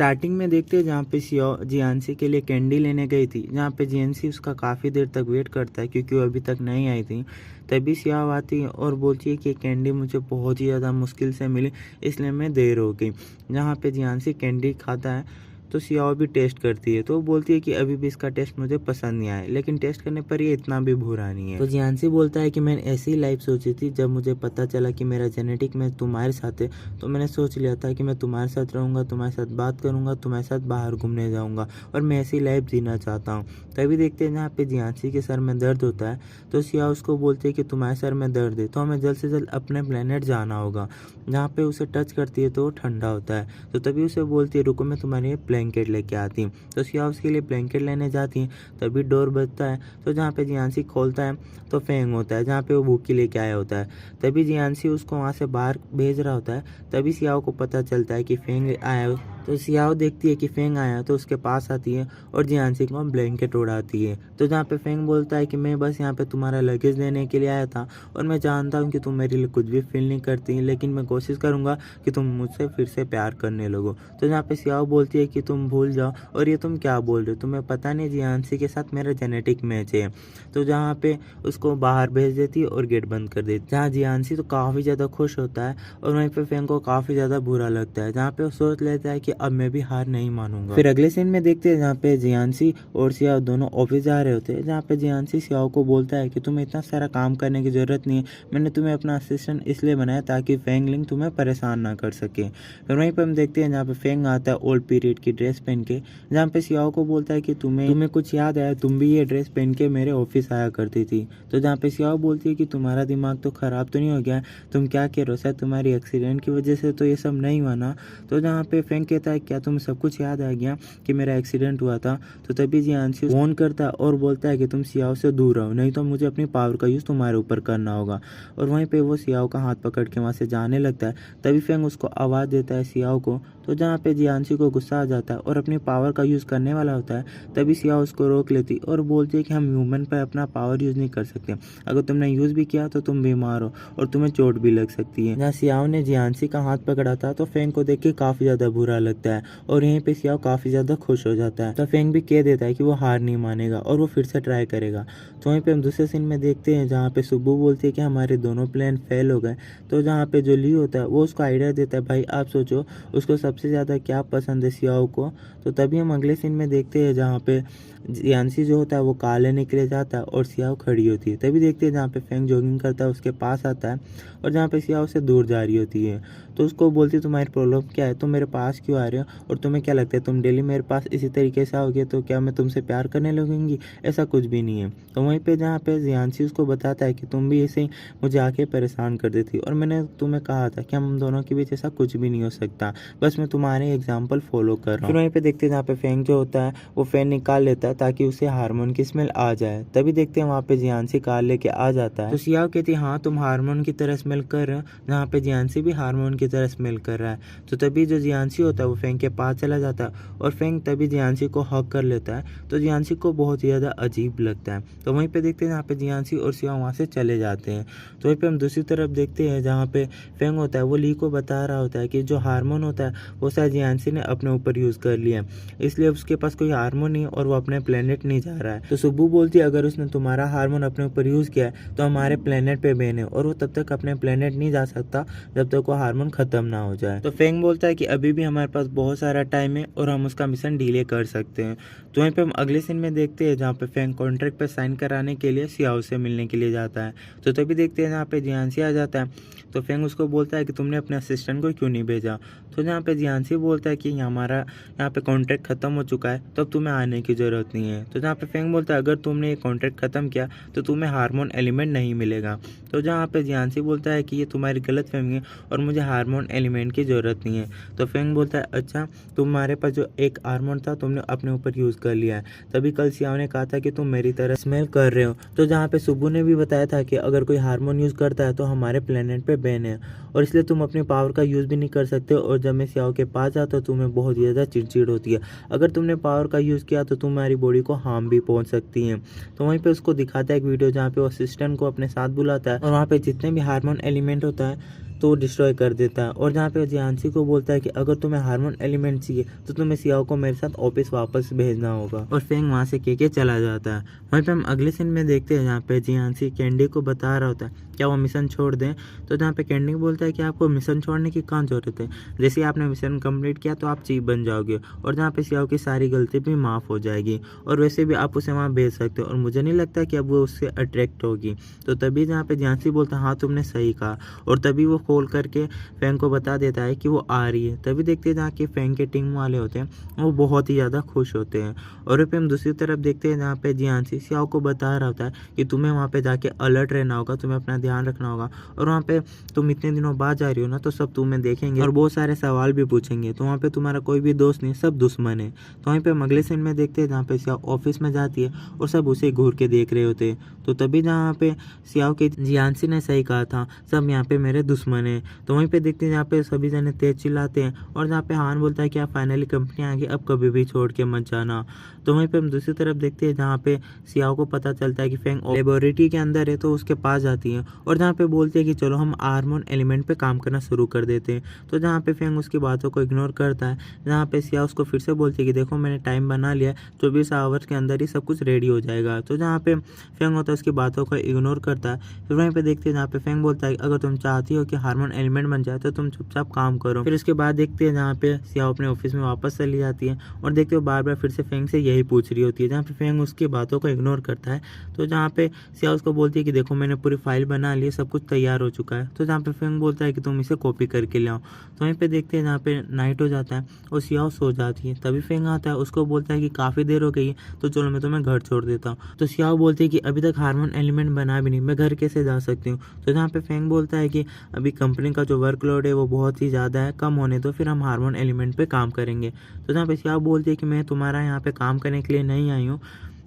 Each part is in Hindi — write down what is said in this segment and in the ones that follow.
स्टार्टिंग में देखते हैं जहाँ पे सियाओ जियांसी के लिए कैंडी लेने गई थी, जहाँ पे जियांसी उसका काफ़ी देर तक वेट करता है क्योंकि वो अभी तक नहीं आई थी। तभी सियाओ आती है और बोलती है कि कैंडी मुझे बहुत ही ज़्यादा मुश्किल से मिली, इसलिए मैं देर हो गई। जहाँ पे जियांसी कैंडी खाता है तो सियाओ भी टेस्ट करती है, तो वो बोलती है कि अभी भी इसका टेस्ट मुझे पसंद नहीं आया, लेकिन टेस्ट करने पर ये इतना भी बुरा नहीं है। तो जियांसी बोलता है कि मैंने ऐसी लाइफ सोची थी, जब मुझे पता चला कि मेरा जेनेटिक में तुम्हारे साथ है तो मैंने सोच लिया था कि मैं तुम्हारे साथ रहूँगा, तुम्हारे साथ बात करूँगा, तुम्हारे साथ बाहर घूमने जाऊँगा और मैं ऐसी लाइफ जीना चाहता हूँ। तभी देखते हैं जहाँ पे जियांसी के सर में दर्द होता है तो सियाओ उसको बोलते हैं कि तुम्हारे सर में दर्द है तो हमें जल्द से जल्द अपने प्लेनेट जाना होगा। जहाँ पे उसे टच करती है तो वो ठंडा होता है, तो तभी उसे बोलती है रुको मैं तुम्हारे लिए ब्लैंकेट लेके आती हूँ। तो सियाओ उसके लिए ब्लैंकेट लेने जाती है, तभी डोर बजता है तो जहाँ पे जियांसी खोलता है तो फेंग होता है, जहाँ पे वो बुकी लेके आया होता है। तभी जियांसी उसको वहाँ से बाहर भेज रहा होता है, तभी सियाओ को पता चलता है कि फेंग आया। तो सियाओ देखती है कि फेंग आया तो उसके पास आती है और जियांसी को ब्लैंकेट उड़ाती है। तो जहाँ पे फेंग बोलता है कि मैं बस यहाँ पे तुम्हारा लगेज लेने के लिए आया था और मैं जानता हूँ कि तुम मेरे लिए कुछ भी फील नहीं करती, लेकिन मैं कोशिश करूँगा कि तुम मुझसे फिर से प्यार करने लगो। तो जहाँ पे सियाओ बोलती है कि तुम भूल जाओ, और ये तुम क्या बोल रहे हो, तुम्हें पता नहीं जियांसी के साथ मेरा जेनेटिक मैच है। तो जहाँ पे उसको बाहर भेज देती है और गेट बंद कर देती है। जहाँ जियांसी तो काफ़ी ज़्यादा खुश होता है और वहीं पे फेंग को काफ़ी ज़्यादा बुरा लगता है, जहाँ पे वो सोच लेता है कि अब मैं भी हार नहीं मानूंगा। फिर अगले सीन में देखते हैं जहाँ पे जियांसी और सियाओ दोनों ऑफिस जा रहे होते हैं, जहाँ पे जियांसी सियाओ को बोलता है कि तुम्हें इतना सारा काम करने की जरूरत नहीं है, मैंने तुम्हें अपना असिस्टेंट इसलिए बनाया ताकि फेंगलिंग तुम्हें परेशान ना कर सके। फिर वहीं पर हम देखते हैं जहाँ पे फेंग आता है ओल्ड पीरियड की ड्रेस पहन के, जहाँ पे सियाओ को बोलता है कि तुम्हें कुछ याद आया, तुम भी ये ड्रेस पहन के मेरे ऑफिस आया करती थी। तो जहाँ पे सियाओ बोलती है कि तुम्हारा दिमाग तो खराब तो नहीं हो गया, तुम क्या कह रहे हो, शायद तुम्हारी एक्सीडेंट की वजह से तो ये सब नहीं हुआ ना। तो जहाँ पे फेंग कहता है क्या तुम्हें सब कुछ याद आ गया कि मेरा एक्सीडेंट हुआ था। तो तभी जियांसी फोन करता है और बोलता है कि तुम सियाओ से दूर रहो, नहीं तो मुझे अपनी पावर का यूज़ तुम्हारे ऊपर करना होगा। और वहीं पे वो सियाओ का हाथ पकड़ के वहाँ से जाने लगता है, तभी फेंग उसको आवाज़ देता है सियाओ को। तो जहाँ पे जियांसी को गुस्सा आ जाता है और अपनी पावर का यूज़ करने वाला होता है, तभी सियाओ उसको रोक लेती और बोलती है कि हम ह्यूमन पर अपना पावर यूज़ नहीं कर सकते, अगर तुमने यूज़ भी किया तो तुम बीमार हो और तुम्हें चोट भी लग सकती है। जहाँ सियाओ ने जियांसी का हाथ पकड़ा था तो फेंग को देख के काफ़ी ज़्यादा बुरा लगता है और यहीं पे सियाओ काफ़ी ज़्यादा खुश हो जाता है। तो फेंग भी कह देता है कि वो हार नहीं मानेगा और वो फिर से ट्राई करेगा। तो वहीं पे हम दूसरे सीन में देखते हैं जहाँ पे सुब्बू बोलती है कि हमारे दोनों प्लान फेल हो गए। तो जहाँ पे जो ली होता है वो उसको आइडिया देता है, भाई आप सोचो उसको सबसे ज़्यादा क्या पसंद है सियाओ को। तो तभी हम अगले सीन में देखते हैं जहाँ पे जियांसी जो होता है वो कार लेने के लिए जाता है और सियाओ खड़ी होती है। तभी देखते हैं जहाँ पे फेंग जॉगिंग करता है उसके पास आता है और जहाँ पे सियाओ से दूर जा रही होती है। तो उसको बोलती है तुम्हारी प्रॉब्लम क्या है, तुम मेरे पास क्यों आ रहे हो और तुम्हें क्या लगता है तुम डेली मेरे पास इसी तरीके से आओगे तो क्या मैं तुमसे प्यार करने लगूंगी, ऐसा कुछ भी नहीं है। तो वहीं पे जहाँ पे जियांसी उसको बताता है कि तुम भी ऐसे ही मुझे आके परेशान कर देती और मैंने तुम्हें कहा था कि हम दोनों के बीच ऐसा कुछ भी नहीं हो सकता, बस मैं तुम्हारे एग्जाम्पल फॉलो कर रहा हूँ। फिर वहीं पे देखते हैं जहाँ पे फेंग जो होता है वो फैन निकाल लेता है ताकि उसे हार्मोन की स्मेल आ जाए। तभी देखते हैं वहाँ पे जियांसी कार लेके आ जाता है। तो सियाओ कहती है हाँ तुम हार्मोन की तरह स्मेल कर रहे हो, जहाँ पे जियांसी भी हार्मोन की तरह स्मेल कर रहा है। तो तभी जो जियांसी होता है वो फेंग के पास चला जाता है और फेंग तभी जियांसी को हक कर लेता है। तो जियांसी को बहुत ही ज़्यादा अजीब लगता है। तो वहीं पे देखते हैं जहाँ पे जियांसी और सियाओ वहाँ से चले जाते हैं। तो वहीं पे हम दूसरी तरफ देखते हैं जहाँ पे फेंग होता है वो ली को बता रहा होता है कि जो हार्मोन होता है वो शायद जियांसी ने अपने ऊपर यूज़ कर लिया, इसलिए उसके पास कोई हार्मोन नहीं और वो अपने प्लेनेट नहीं जा रहा है। तो सुब्बू बोलती है अगर उसने तुम्हारा हार्मोन अपने ऊपर यूज़ किया है तो हमारे प्लेनेट पे बैन है और वो तब तक अपने प्लेनेट नहीं जा सकता जब तक वो हार्मोन खत्म ना हो जाए। तो फेंग बोलता है कि अभी भी हमारे पास बहुत सारा टाइम है और हम उसका मिशन डिले कर सकते हैं। तो वहीं पे हम अगले सीन में देखते हैं जहाँ पे फेंग कॉन्ट्रैक्ट पे साइन कराने के लिए सियाओ से मिलने के लिए जाता है। तो तभी देखते हैं जहाँ पे जियांसी आ जाता है। तो फेंग उसको बोलता है कि तुमने अपने असिस्टेंट को क्यों नहीं भेजा। तो जहाँ पे जियांसी बोलता है कि हमारा यहाँ पे कॉन्ट्रैक्ट खत्म हो चुका है तो अब तुम्हें आने की ज़रूरत नहीं है। तो जहाँ पे फेंग बोलता है अगर तुमने ये कॉन्ट्रैक्ट खत्म किया तो तुम्हें हार्मोन एलिमेंट नहीं मिलेगा। तो जहाँ पे जियांसी बोलता है कि ये तुम्हारी गलतफहमी है और मुझे हार्मोन एलिमेंट की ज़रूरत नहीं है। तो फेंग बोलता है अच्छा तुम्हारे पास जो एक हार्मोन था तुमने अपने ऊपर यूज़ कर लिया है, तभी कल सियाओ ने कहा था कि तुम मेरी तरह स्मेल कर रहे हो। तो जहाँ पे सुब्बू ने भी बताया था कि अगर कोई हार्मोन यूज़ करता है तो हमारे प्लेनेट पे बैन है और इसलिए तुम अपनी पावर का यूज़ भी नहीं कर सकते और जब मैं सियाओ के पास जाता तो तुम्हें बहुत ज़्यादा चिड़चिड़ होती है, अगर तुमने पावर का यूज़ किया तो तुम्हारी बॉडी को हार्म भी पहुंच सकती है। तो वहीं पे उसको दिखाता है एक वीडियो जहाँ पे वो असिस्टेंट को अपने साथ बुलाता है और वहाँ पे जितने भी हार्मोन एलिमेंट होता है तो डिस्ट्रॉय कर देता है। और जहाँ पे जियांसी को बोलता है कि अगर तुम्हें हार्मोन एलिमेंट चाहिए तो तुम्हें सियाओ को मेरे साथ ऑफिस वापस भेजना होगा। और फेंग वहाँ से केके चला जाता है। वहीं पे हम अगले सीन में देखते हैं जहाँ पे जियांसी कैंडी को बता रहा होता है क्या वो मिशन छोड़ दें। तो जहाँ पे कैंडी बोलता है कि आपको मिशन छोड़ने की कहाँ जरूरत है, जैसे आपने मिशन कंप्लीट किया तो आप चीफ बन जाओगे और जहाँ पे सियाओ की सारी गलती भी माफ़ हो जाएगी और वैसे भी आप उसे वहाँ भेज सकते हो और मुझे नहीं लगता कि अब वो उससे अट्रैक्ट होगी। तो तभी जहाँ पे जियांसी बोलता है हाँ तुमने सही कहा, और तभी वो कॉल करके फेंग को बता देता है कि वो आ रही है। तभी देखते हैं जहाँ के फेंग के टीम वाले होते हैं वो बहुत ही ज़्यादा खुश होते हैं। और फिर हम दूसरी तरफ देखते हैं जहाँ पे जियांसी सियाओ को बता रहा होता है कि तुम्हें वहाँ पे जाके अलर्ट रहना होगा, तुम्हें अपना ध्यान रखना होगा और वहाँ पे तुम इतने दिनों बाद जा रही हो ना तो सब तुम्हें देखेंगे और बहुत सारे सवाल भी पूछेंगे, तो वहाँ पे तुम्हारा कोई भी दोस्त नहीं, सब दुश्मन है। तो वहीं पे हम अगले सीन में देखते हैं जहाँ पे सियाओ ऑफिस में जाती है और सब उसे घूर के देख रहे होते हैं। तो तभी जहाँ पे सियाओ के जियांसी ने सही कहा था सब यहाँ पे मेरे दुश्मन है। तो वहीं पे देखते हैं जहाँ पे सभी जने तेज चिल्लाते हैं और जहाँ पे हान बोलता है कि आप फाइनली कंपनी आ गई, अब कभी भी छोड़ के मत जाना। तो वहीं पे हम दूसरी तरफ देखते हैं जहाँ पे सियाओ को पता चलता है कि फेंग लेबोरेटरी के अंदर है, तो उसके पास जाती है और जहाँ पे बोलते हैं कि चलो हम हार्मोन एलिमेंट पे काम करना शुरू कर देते हैं। तो जहाँ पे फेंग उसकी बातों को इग्नोर करता है, जहाँ पे सियाओ उसको फिर से बोलती है कि देखो मैंने टाइम बना लिया, 24 आवर्स के अंदर ही सब कुछ रेडी हो जाएगा। तो जहाँ पे फेंग होता है उसकी बातों को इग्नोर करता है। फिर वहीं पे देखते हैं जहाँ पे फेंग बोलता है अगर तुम चाहती हो कि हार्मोन एलिमेंट बन जाए तो तुम चुपचाप काम करो। फिर उसके बाद देखते हैं जहाँ पे सियाओ अपने ऑफिस में वापस चली जाती है और देखते हो बार बार फिर से फेंग से यही पूछ रही होती है, जहाँ पे फेंग उसकी बातों को इग्नोर करता है। तो जहाँ पे सियाओ उसको बोलती है कि देखो मैंने पूरी फाइल बना ली है, सब कुछ तैयार हो चुका है। तो जहाँ पे फेंग बोलता है कि तुम इसे कॉपी करके ले आओ। तो वहीं पे देखते हैं जहाँ पे नाइट हो जाता है और सियाओ सो जाती है। तभी फेंग आता है, उसको बोलता है कि काफ़ी देर हो गई है तो चलो मैं तुम्हें घर छोड़ देता हूँ। तो सियाओ बोलती है कि अभी तक हार्मोन एलिमेंट बना भी नहीं, मैं घर कैसे जा सकती हूँ। तो जहाँ पे फेंग बोलता है कि अभी कंपनी का जो वर्कलोड है वो बहुत ही ज़्यादा है, कम होने तो फिर हम हार्मोन एलिमेंट पे काम करेंगे। तो जहाँ पे सियाओ बोलती है कि मैं तुम्हारा यहाँ पे काम करने के लिए नहीं आई हूँ,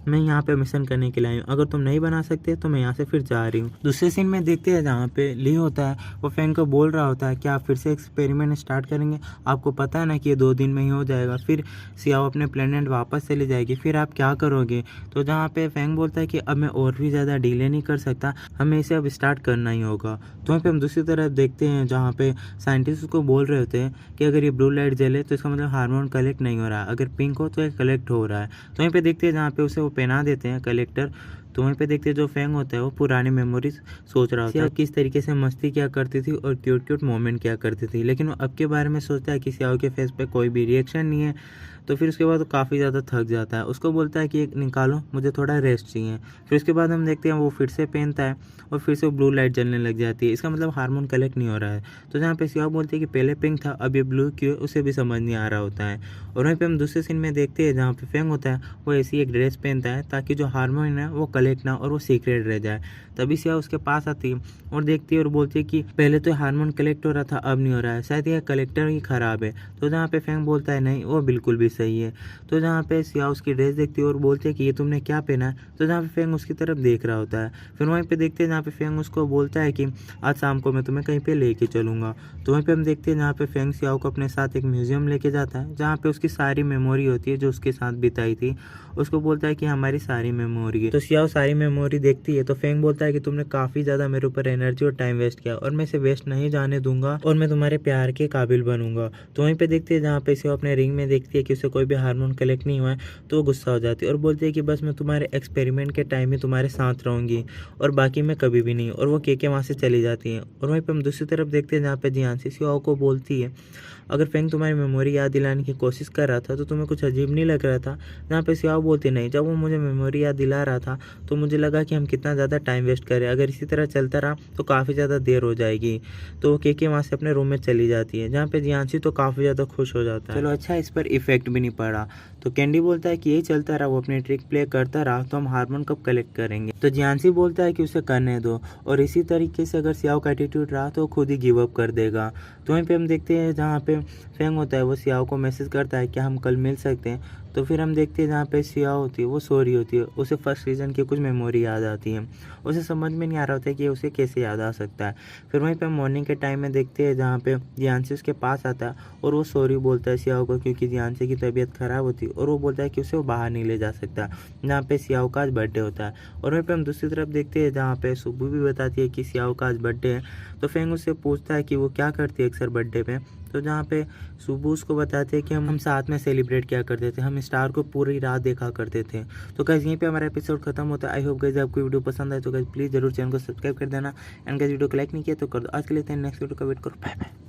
मैं यहाँ पे मिशन करने के लिए आई हूँ, अगर तुम नहीं बना सकते तो मैं यहाँ से फिर जा रही हूँ। दूसरे सीन में देखते हैं जहाँ पे ली होता है वो फेंग को बोल रहा होता है कि आप फिर से एक्सपेरिमेंट स्टार्ट करेंगे, आपको पता है ना कि ये 2 दिन में ही हो जाएगा, फिर सियाओ अपने प्लेनेट वापस चली जाएगी, फिर आप क्या करोगे। तो जहाँ पे फेंग बोलता है कि अब मैं और भी ज़्यादा डिले नहीं कर सकता, हमें इसे अब स्टार्ट करना ही होगा। तो वहीं पर हम दूसरी तरफ देखते हैं जहाँ पे साइंटिस्ट उसको बोल रहे होते हैं कि अगर ये ब्लू लाइट जले तो इसका मतलब हार्मोन कलेक्ट नहीं हो रहा है, अगर पिंक हो तो ये कलेक्ट हो रहा है। तो वहीं पे देखते हैं जहाँ पे उसे पहना देते हैं कलेक्टर। तो वहीं पे देखते हैं जो फेंग होता है वो पुरानी मेमोरीज सोच रहा होता है किस तरीके से मस्ती क्या करती थी और क्यूट क्यूट मोमेंट क्या करती थी, लेकिन वो अब के बारे में सोचता है कि सियाओ के फेस पे कोई भी रिएक्शन नहीं है। तो फिर उसके बाद वो काफ़ी ज़्यादा थक जाता है, उसको बोलता है कि एक निकालो, मुझे थोड़ा रेस्ट चाहिए। फिर उसके बाद हम देखते हैं वो फिर से पहनता है और फिर से वो ब्लू लाइट जलने लग जाती है, इसका मतलब हार्मोन कलेक्ट नहीं हो रहा है। तो जहाँ पे सियाओ बोलती है कि पहले पिंक था अब ये ब्लू क्यों, उसे भी समझ नहीं आ रहा होता है। और वहीं पे हम दूसरे सीन में देखते हैं जहाँ पे फेंग होता है वो ऐसी एक ड्रेस पहनता है ताकि जो हार्मोन है वो कलेक्ट ना और वो सीक्रेट रह जाए। तभी सियाओ उसके पास आती है और देखती है और बोलती है कि पहले तो हार्मोन कलेक्ट हो रहा था अब नहीं हो रहा है, शायद यह कलेक्टर ही खराब है। तो जहाँ पे फेंग बोलता है नहीं वो बिल्कुल भी सही है। तो जहाँ पे सियाओ उसकी ड्रेस देखती है और बोलती है कि ये तुमने क्या पहना है। तो जहाँ पे फेंग उसकी तरफ देख रहा होता है, फिर वहीं पे देखते हैं जहाँ पे फेंग उसको बोलता है कि आज शाम को मैं तुम्हें कहीं पे लेके चलूँगा। तो वहीं पे हम देखते हैं जहाँ पे फेंग सियाओ को अपने साथ एक म्यूजियम लेके जाता है जहाँ पे उसकी सारी मेमोरी होती है जो उसके साथ बिताई थी। उसको बोलता है कि हमारी सारी मेमोरी है। तो सियाओ सारी मेमोरी देखती है तो फेंग बोलता है कि तुमने काफ़ी ज़्यादा मेरे ऊपर एनर्जी और टाइम वेस्ट किया और मैं इसे वेस्ट नहीं जाने दूंगा और मैं तुम्हारे प्यार के काबिल बनूंगा। तो वहीं पे देखते हैं जहाँ पे सियाओ अपने रिंग में देखती है कि उसे कोई भी हार्मोन कलेक्ट नहीं हुआ है, तो वो गुस्सा हो जाती है और बोलती है कि बस मैं तुम्हारे एक्सपेरिमेंट के टाइम ही तुम्हारे साथ रहूंगी और बाकी मैं कभी भी नहीं। और वो केके वहाँ से चली जाती है। और वहीं पे हम दूसरी तरफ देखते हैं जहाँ पे जियांसी सियाओ को बोलती है अगर फेंग तुम्हारी मेमोरी याद दिलाने की कोशिश कर रहा था तो तुम्हें कुछ अजीब नहीं लग रहा था। जहाँ पे सियाओ बोलती नहीं, जब वो मुझे मेमोरी याद दिला रहा था तो मुझे लगा कि हम कितना ज़्यादा टाइम वेस्ट करें, अगर इसी तरह चलता रहा तो काफ़ी ज़्यादा देर हो जाएगी। तो वो केके वहाँ से अपने रूम में चली जाती है जहाँ पे जियांसी तो काफ़ी ज़्यादा खुश हो जाता है। चलो अच्छा इस पर इफेक्ट भी नहीं पड़ा। तो कैंडी बोलता है कि यही चलता रहा, वो अपनी ट्रिक प्ले करता रहा तो हम हार्मोन कब कलेक्ट करेंगे। तो जियांसी बोलता है कि उसे करने दो और इसी तरीके से अगर सियाओ का एटीट्यूड रहा तो खुद ही गिव अप कर देगा। तो वहीं पे हम देखते हैं जहाँ पे फेंग होता है वो सियाओ को मैसेज करता है कि हम कल मिल सकते हैं। तो फिर हम देखते हैं जहाँ पे सियाओ होती है वो सो रही होती है, उसे फर्स्ट सीजन की कुछ मेमोरी याद आती है, उसे समझ में नहीं आ रहा होता है कि उसे कैसे याद आ सकता है। फिर वहीं पे मॉर्निंग के टाइम में देखते हैं जहाँ पे जियांसी उसके पास आता है और वो सॉरी बोलता है सियाओ को क्योंकि जियांसी की तबीयत ख़राब होती और वो बोलता है कि उसे वो बाहर नहीं ले जा सकता, जहाँ पे सियाओ का आज बर्थडे होता है। और वहीं पे हम दूसरी तरफ देखते हैं जहाँ पे सुबू भी बताती है कि सियाओ का आज बर्थडे है, तो फेंग उससे पूछता है कि वो क्या करती है अक्सर बर्थडे पे। तो जहाँ पे सुबू उसको बताते हैं कि हम साथ में सेलिब्रेट किया करते थे, हम स्टार को पूरी रात देखा करते थे। तो गाइस यहीं पे हमारा एपिसोड खत्म होता है। आई होप गाइस आपको वीडियो पसंद आए तो गाइस प्लीज़ जरूर चैनल को सब्सक्राइब कर देना, एंड गाइस वीडियो को लाइक नहीं किया तो कर दो। आज के लिए नेक्स्ट वीडियो का वेट करो। Bye bye.